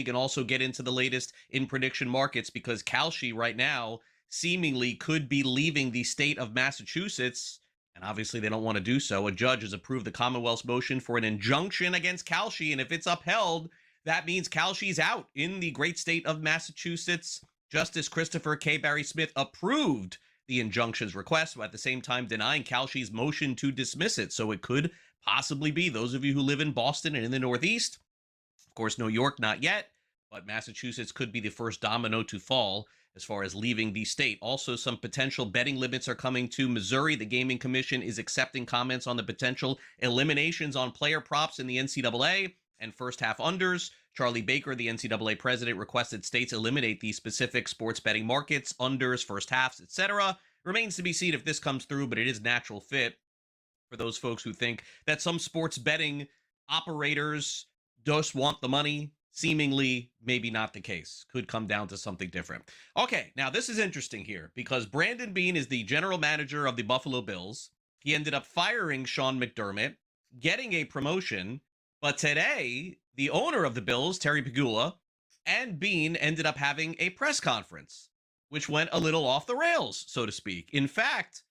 can also get into the latest in prediction markets because Kalshi right now seemingly could be leaving the state of Massachusetts. And obviously, they don't want to do so. A judge has approved the Commonwealth's motion for an injunction against Kalshi. And if it's upheld, that means Kalshi's out in the great state of Massachusetts. Justice Christopher K. Barry Smith approved the injunction's request, but at the same time denying Kalshi's motion to dismiss it. So it could possibly be those of you who live in Boston and in the Northeast. Of course, New York, not yet, but Massachusetts could be the first domino to fall as far as leaving the state. Also, some potential betting limits are coming to Missouri. The Gaming Commission is accepting comments on the potential eliminations on player props in the NCAA and first half unders. Charlie Baker, the NCAA president, requested states eliminate these specific sports betting markets, unders, first halves, etc. Remains to be seen if this comes through, but it is natural fit for those folks who think that some sports betting operators just want the money. Seemingly, maybe not the case. Could come down to something different. Okay, now this is interesting here because Brandon Beane is the general manager of the Buffalo Bills. He ended up firing Sean McDermott, getting a promotion, but today, the owner of the Bills, Terry Pegula, and Beane ended up having a press conference, which went a little off the rails, so to speak. In fact,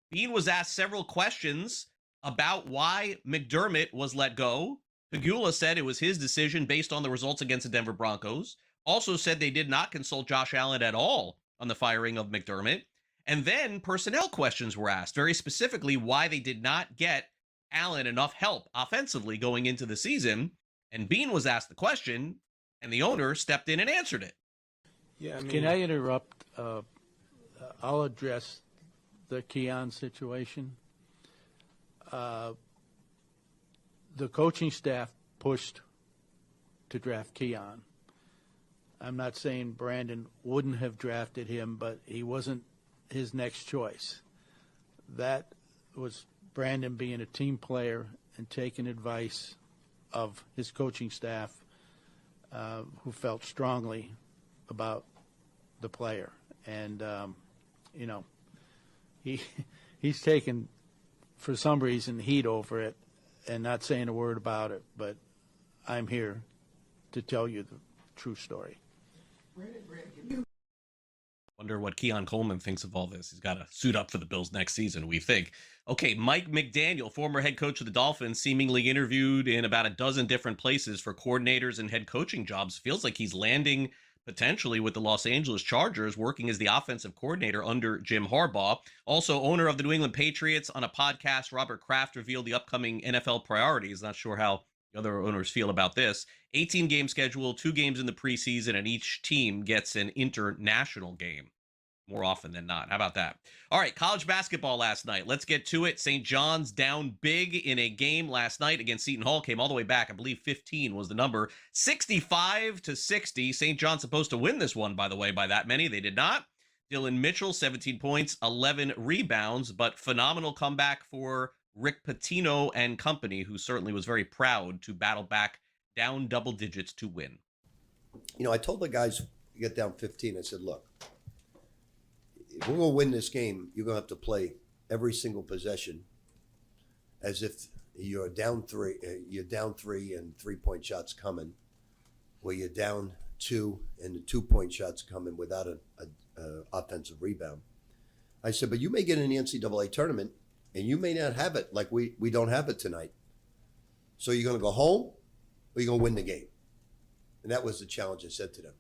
Beane was asked several questions about why McDermott was let go. Pegula said it was his decision based on the results against the Denver Broncos. Also said they did not consult Josh Allen at all on the firing of McDermott. And then personnel questions were asked, very specifically why they did not get Allen enough help offensively going into the season. And Beane was asked the question, and the owner stepped in and answered it. Yeah, Can I interrupt? I'll address the Keon situation. The coaching staff pushed to draft Keon. I'm not saying Brandon wouldn't have drafted him, but he wasn't his next choice. That was Brandon being a team player and taking advice of his coaching staff, who felt strongly about the player. And, he's taken, for some reason, heat over it and not saying a word about it, but I'm here to tell you the true story. Wonder what Keon Coleman thinks of all this. He's got to suit up for the Bills next season, we think. Okay, Mike McDaniel, former head coach of the Dolphins, seemingly interviewed in about a dozen different places for coordinators and head coaching jobs. Feels like he's landing potentially with the Los Angeles Chargers, working as the offensive coordinator under Jim Harbaugh. Also, owner of the New England Patriots. On a podcast, Robert Kraft revealed the upcoming NFL priorities. Not sure how the other owners feel about this. 18-game schedule, 2 games in the preseason, and each team gets an international game more often than not. How about that? All right, college basketball last night. Let's get to it. St. John's down big in a game last night against Seton Hall. Came all the way back. I believe 15 was the number. 65-60. St. John's supposed to win this one, by the way, by that many. They did not. Dylan Mitchell, 17 points, 11 rebounds, but phenomenal comeback for Rick Pitino and company, who certainly was very proud to battle back down double digits to win. I told the guys, you get down 15, I said, look, if we're going to win this game, you're going to have to play every single possession as if you're down three and 3-point shots coming, where you're down 2 and the 2-point shots coming without an offensive rebound. I said, but you may get in the NCAA tournament and you may not have it like we don't have it tonight. So you're going to go home or you're going to win the game. And that was the challenge I said to them.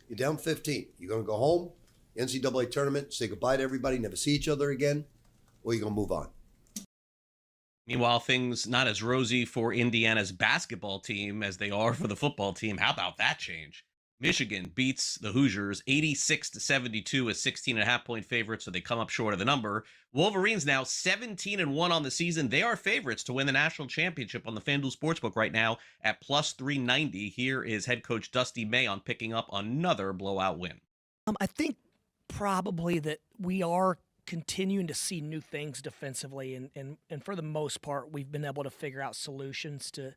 You're down 15. You're going to go home, NCAA tournament, say goodbye to everybody, never see each other again, or you're going to move on. Meanwhile, things not as rosy for Indiana's basketball team as they are for the football team. How about that change? Michigan beats the Hoosiers 86-72 as 16.5-point favorites, so they come up short of the number. Wolverines now 17-1 on the season. They are favorites to win the national championship on the FanDuel Sportsbook right now at plus 390. Here is head coach Dusty May on picking up another blowout win. I think probably that we are continuing to see new things defensively, and for the most part, we've been able to figure out solutions to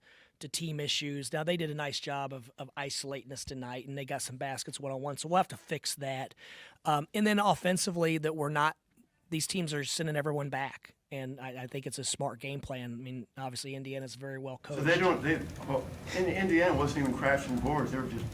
team issues. Now, they did a nice job of isolating us tonight, and they got some baskets one-on-one, so we'll have to fix that. And then offensively, that these teams are sending everyone back. And I think it's a smart game plan. I mean, obviously Indiana's very well coached. So well, Indiana wasn't even crashing boards. They were just.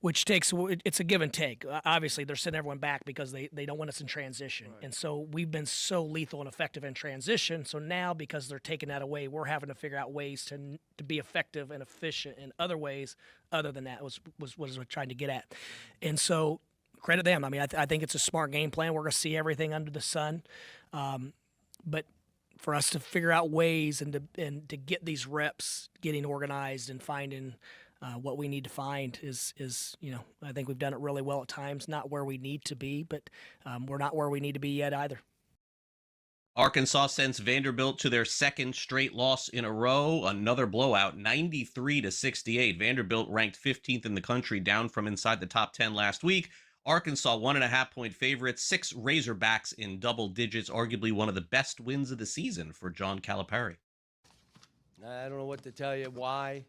Which takes, it's a give and take. Obviously, they're sending everyone back because they don't want us in transition. Right. And so we've been so lethal and effective in transition. So now, because they're taking that away, we're having to figure out ways to be effective and efficient in other ways other than that was what we're trying to get at. And so credit them. I mean, I think it's a smart game plan. We're going to see everything under the sun. But for us to figure out ways and to get these reps getting organized and finding what we need to find is I think we've done it really well at times. Not where we need to be, but we're not where we need to be yet either. Arkansas sends Vanderbilt to their second straight loss in a row. Another blowout, 93-68. Vanderbilt ranked 15th in the country, down from inside the top 10 last week. Arkansas 1.5-point favorites, 6 Razorbacks in double digits, arguably one of the best wins of the season for John Calipari. I don't know what to tell you. Why?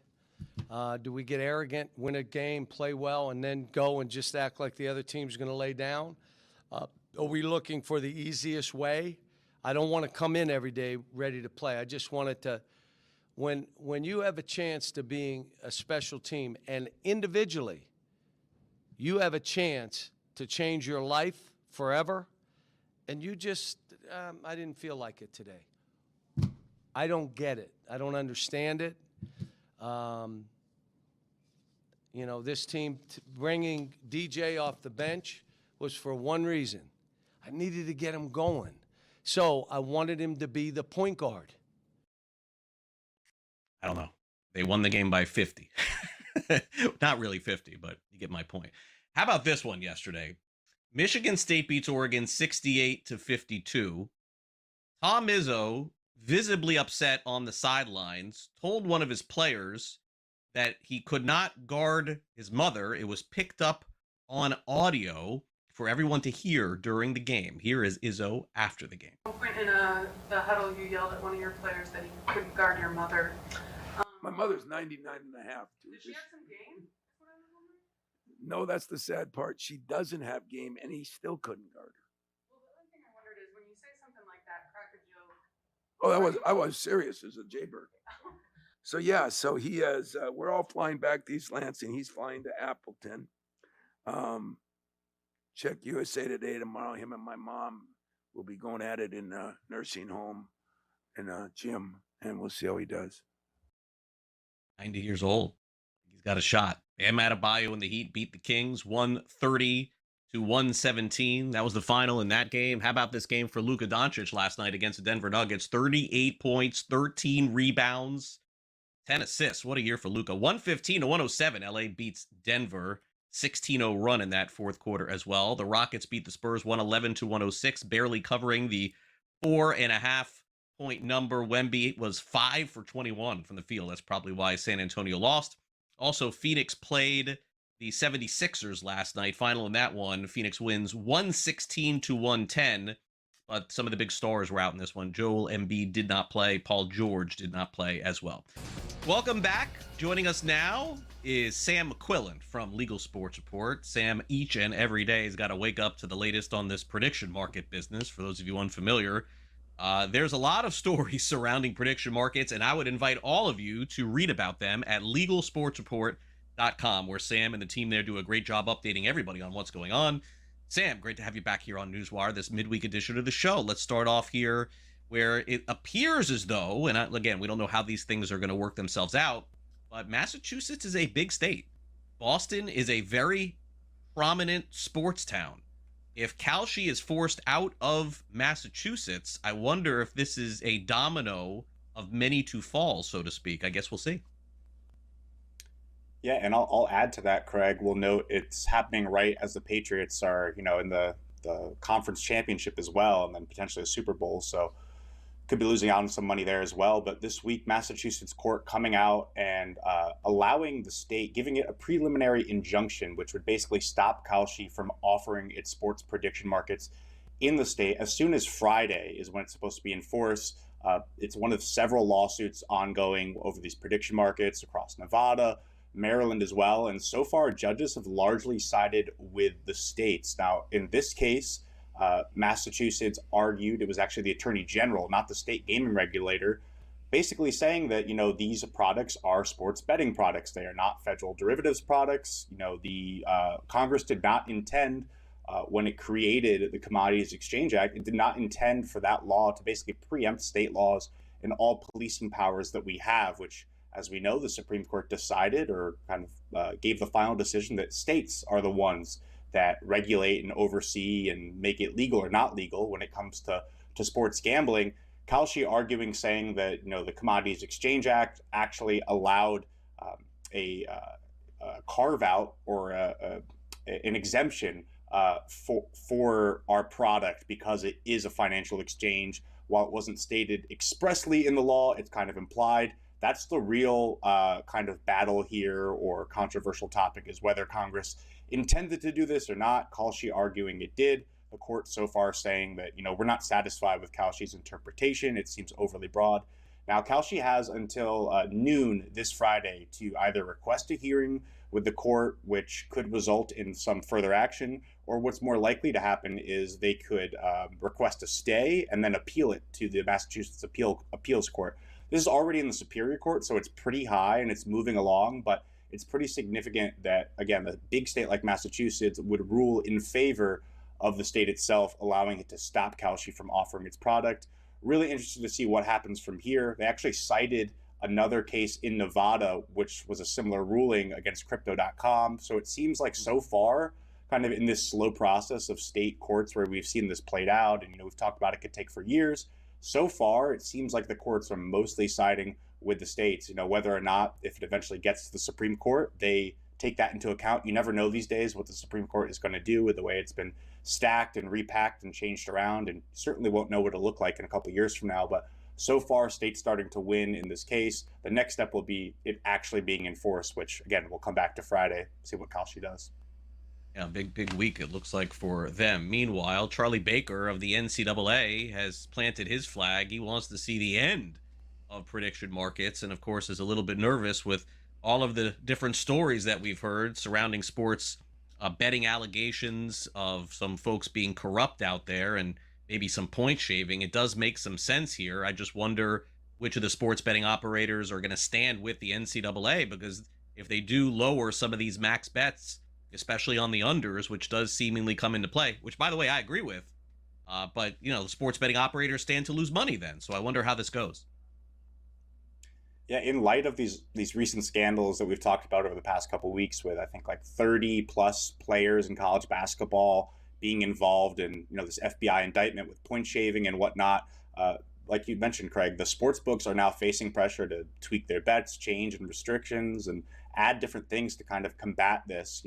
Do we get arrogant, win a game, play well, and then go and just act like the other team's going to lay down? Are we looking for the easiest way? I don't want to come in every day ready to play. I just wanted to, when you have a chance to being a special team and individually, you have a chance to change your life forever, and you just, I didn't feel like it today. I don't get it. I don't understand it. This team bringing DJ off the bench was for one reason. I needed to get him going. So I wanted him to be the point guard. I don't know. They won the game by 50. Not really 50, but you get my point. How about this one yesterday? Michigan State beats Oregon 68-52. Tom Izzo, visibly upset on the sidelines, told one of his players that he could not guard his mother. It was picked up on audio for everyone to hear during the game. Here is Izzo after the game. At one point in the huddle, you yelled at one of your players that he couldn't guard your mother. My mother's 99 and a half. Did she have some game? No, that's the sad part. She doesn't have game, and he still couldn't guard her. Well, the other thing I wondered is when you say something like that, crack a joke. Oh, I was serious as a jaybird. So yeah, so he has. We're all flying back to East Lansing. He's flying to Appleton. Check USA Today tomorrow. Him and my mom will be going at it in a nursing home in a gym, and we'll see how he does. 90 years old. He's got a shot. Bam Adebayo and the Heat beat the Kings 130-117. That was the final in that game. How about this game for Luka Doncic last night against the Denver Nuggets? 38 points, 13 rebounds, 10 assists. What a year for Luka. 115-107. LA beats Denver. 16-0 run in that fourth quarter as well. The Rockets beat the Spurs 111-106, barely covering the 4.5-point number. Wemby was 5 for 21 from the field. That's probably why San Antonio lost. Also, Phoenix played the 76ers last night. Final in that one, Phoenix wins 116-110. But some of the big stars were out in this one. Joel Embiid did not play. Paul George did not play as well. Welcome back. Joining us now is Sam McQuillan from Legal Sports Report. Sam, each and every day, has got to wake up to the latest on this prediction market business. For those of you unfamiliar, there's a lot of stories surrounding prediction markets, and I would invite all of you to read about them at LegalSportsReport.com, where Sam and the team there do a great job updating everybody on what's going on. Sam, great to have you back here on Newswire, this midweek edition of the show. Let's start off here where it appears as though, and again, we don't know how these things are going to work themselves out, but Massachusetts is a big state. Boston is a very prominent sports town. If Kalshi is forced out of Massachusetts, I wonder if this is a domino of many to fall, so to speak. I guess we'll see. Yeah, and I'll add to that, Craig. We'll note it's happening right as the Patriots are, in the conference championship as well, and then potentially a Super Bowl. So could be losing out on some money there as well. But this week, Massachusetts court coming out and allowing the state, giving it a preliminary injunction, which would basically stop Kalshi from offering its sports prediction markets in the state as soon as Friday is when it's supposed to be in force. It's one of several lawsuits ongoing over these prediction markets across Nevada, Maryland as well. And so far, judges have largely sided with the states. Now, in this case, Massachusetts argued, it was actually the Attorney General, not the state gaming regulator, basically saying that, these products are sports betting products. They are not federal derivatives products. The Congress did not intend, when it created the Commodities Exchange Act, it did not intend for that law to basically preempt state laws and all policing powers that we have, which, as we know, the Supreme Court decided, or kind of gave the final decision, that states are the ones that regulate and oversee and make it legal or not legal when it comes to sports gambling. Kalshi arguing, saying that the Commodities Exchange Act actually allowed a carve out or an exemption for our product because it is a financial exchange. While it wasn't stated expressly in the law, it's kind of implied. That's the real kind of battle here, or controversial topic, is whether Congress intended to do this or not. Kalshi arguing it did. The court so far saying that, we're not satisfied with Kalshi's interpretation. It seems overly broad. Now, Kalshi has until noon this Friday to either request a hearing with the court, which could result in some further action, or what's more likely to happen is they could request a stay and then appeal it to the Massachusetts Appeals Court. This is already in the Superior Court, so it's pretty high and it's moving along, but it's pretty significant that, again, a big state like Massachusetts would rule in favor of the state itself, allowing it to stop Kalshi from offering its product. Really interested to see what happens from here. They actually cited another case in Nevada, which was a similar ruling against Crypto.com. So it seems like so far, kind of in this slow process of state courts where we've seen this played out, and we've talked about it could take for years. So far, it seems like the courts are mostly siding with the states. Whether or not, if it eventually gets to the Supreme Court, they take that into account. You never know these days what the Supreme Court is going to do with the way it's been stacked and repacked and changed around, and certainly won't know what it'll look like in a couple of years from now. But so far, states starting to win in this case. The next step will be it actually being enforced, which, again, we'll come back to Friday, see what Kalshi does. Yeah, big week it looks like for them. Meanwhile, Charlie Baker of the NCAA has planted his flag. He wants to see the end of prediction markets, and of course is a little bit nervous with all of the different stories that we've heard surrounding sports betting allegations of some folks being corrupt out there and maybe some point shaving. It does make some sense here. I just wonder which of the sports betting operators are going to stand with the NCAA, because if they do lower some of these max bets, especially on the unders, which does seemingly come into play, which, by the way, I agree with, but, the sports betting operators stand to lose money then. So I wonder how this goes. Yeah, in light of these recent scandals that we've talked about over the past couple of weeks, with I think like 30 plus players in college basketball being involved in this FBI indictment with point shaving and whatnot, like you mentioned, Craig, the sports books are now facing pressure to tweak their bets, change and restrictions, and add different things to kind of combat this.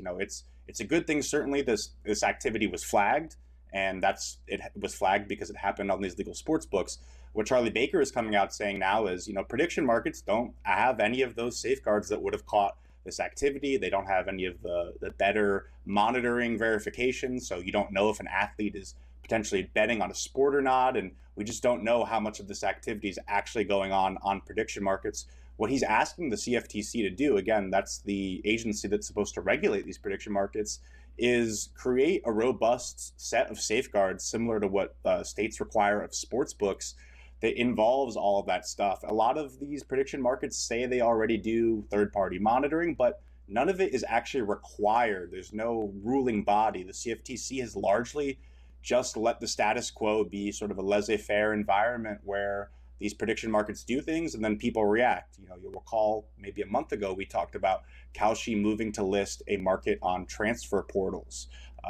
It's a good thing. Certainly, this activity was flagged, and it was flagged because it happened on these legal sports books. What Charlie Baker is coming out saying now is, prediction markets don't have any of those safeguards that would have caught this activity. They don't have any of the better monitoring verification. So you don't know if an athlete is potentially betting on a sport or not. And we just don't know how much of this activity is actually going on prediction markets. What he's asking the CFTC to do, again, that's the agency that's supposed to regulate these prediction markets, is create a robust set of safeguards similar to what states require of sports books that involves all of that stuff. A lot of these prediction markets say they already do third-party monitoring, but none of it is actually required. There's no ruling body. The CFTC has largely just let the status quo be sort of a laissez-faire environment where these prediction markets do things and then people react. You'll recall maybe a month ago we talked about Kalshi moving to list a market on transfer portals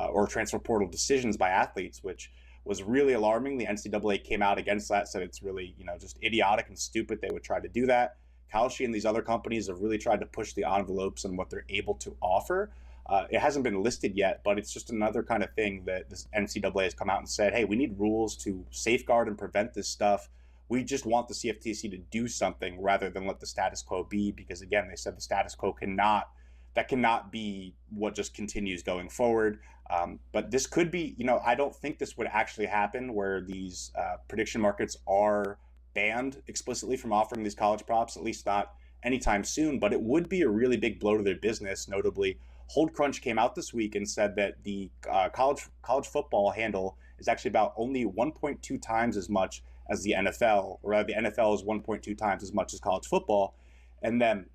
or transfer portal decisions by athletes, which was really alarming. The NCAA came out against that, said it's really, just idiotic and stupid they would try to do that. Kalshi and these other companies have really tried to push the envelopes on what they're able to offer. It hasn't been listed yet, but it's just another kind of thing that this NCAA has come out and said, hey, we need rules to safeguard and prevent this stuff. We just want the CFTC to do something rather than let the status quo be, because again, they said the status quo cannot be what just continues going forward. But this could be, I don't think this would actually happen where these prediction markets are banned explicitly from offering these college props, at least not anytime soon, but it would be a really big blow to their business. Notably, Hold Crunch came out this week and said that the college football handle is actually about only 1.2 times as much as the NFL, or rather the NFL is 1.2 times as much as college football. And then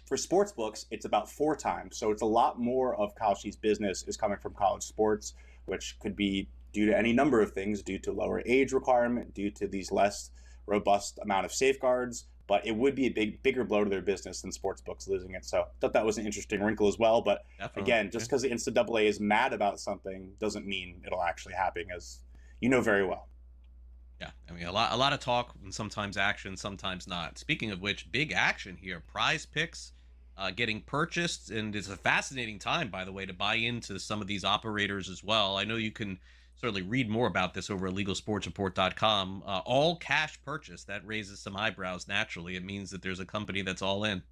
for sports books, it's about 4 times. So it's a lot more of Kalshi's business is coming from college sports, which could be due to any number of things, due to lower age requirement, due to these less robust amount of safeguards. But it would be a bigger blow to their business than sports books losing it. So I thought that was an interesting wrinkle as well. But Definitely. again, just because the NCAA is mad about something doesn't mean it'll actually happen, as you know very well. Yeah, I mean, a lot of talk and sometimes action, sometimes not. Speaking of which, big action here. PrizePicks getting purchased, and it's a fascinating time, by the way, to buy into some of these operators as well. I know you can certainly read more about this over at legalsportsreport.com. All cash purchase, that raises some eyebrows naturally. It means that there's a company that's all in.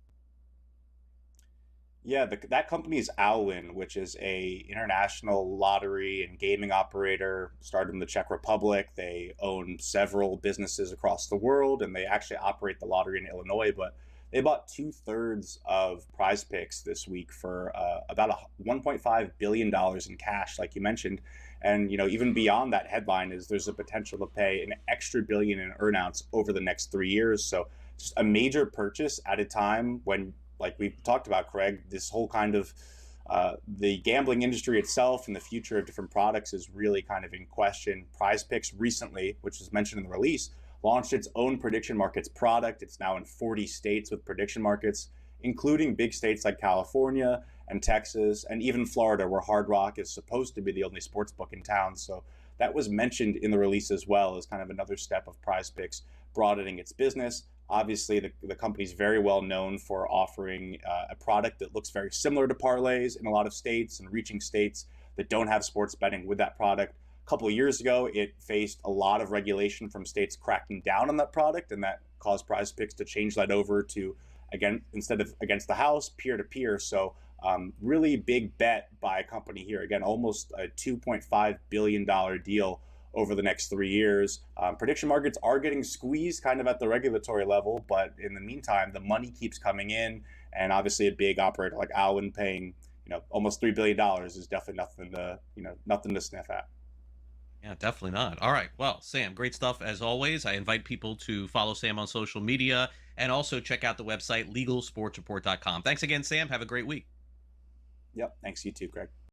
Yeah, that company is Allwyn, which is a international lottery and gaming operator started in the Czech Republic. They own several businesses across the world, and they actually operate the lottery in Illinois. But they bought 2/3 of PrizePicks this week for about $1.5 billion in cash, like you mentioned. And even beyond that headline is there's a potential to pay an extra billion in earnouts over the next 3 years. So just a major purchase at a time when, like we've talked about, Craig, this whole kind of the gambling industry itself and the future of different products is really kind of in question. PrizePicks recently, which is mentioned in the release, launched its own prediction markets product. It's now in 40 states with prediction markets, including big states like California and Texas and even Florida, where Hard Rock is supposed to be the only sports book in town. So that was mentioned in the release as well as kind of another step of PrizePicks broadening its business. Obviously, the company's very well known for offering a product that looks very similar to parlays in a lot of states and reaching states that don't have sports betting with that product. A couple of years ago, it faced a lot of regulation from states cracking down on that product, and that caused PrizePicks to change that over to, again, instead of against the house, peer-to-peer. So really big bet by a company here. Again, almost a $2.5 billion deal over the next 3 years. Prediction markets are getting squeezed kind of at the regulatory level, but in the meantime, the money keeps coming in, and obviously a big operator like Allwyn paying almost $3 billion is definitely nothing to sniff at. Yeah, definitely not. All right. Well, Sam, great stuff as always. I invite people to follow Sam on social media and also check out the website, legalsportsreport.com. Thanks again, Sam. Have a great week. Yep. Thanks, you too, Craig.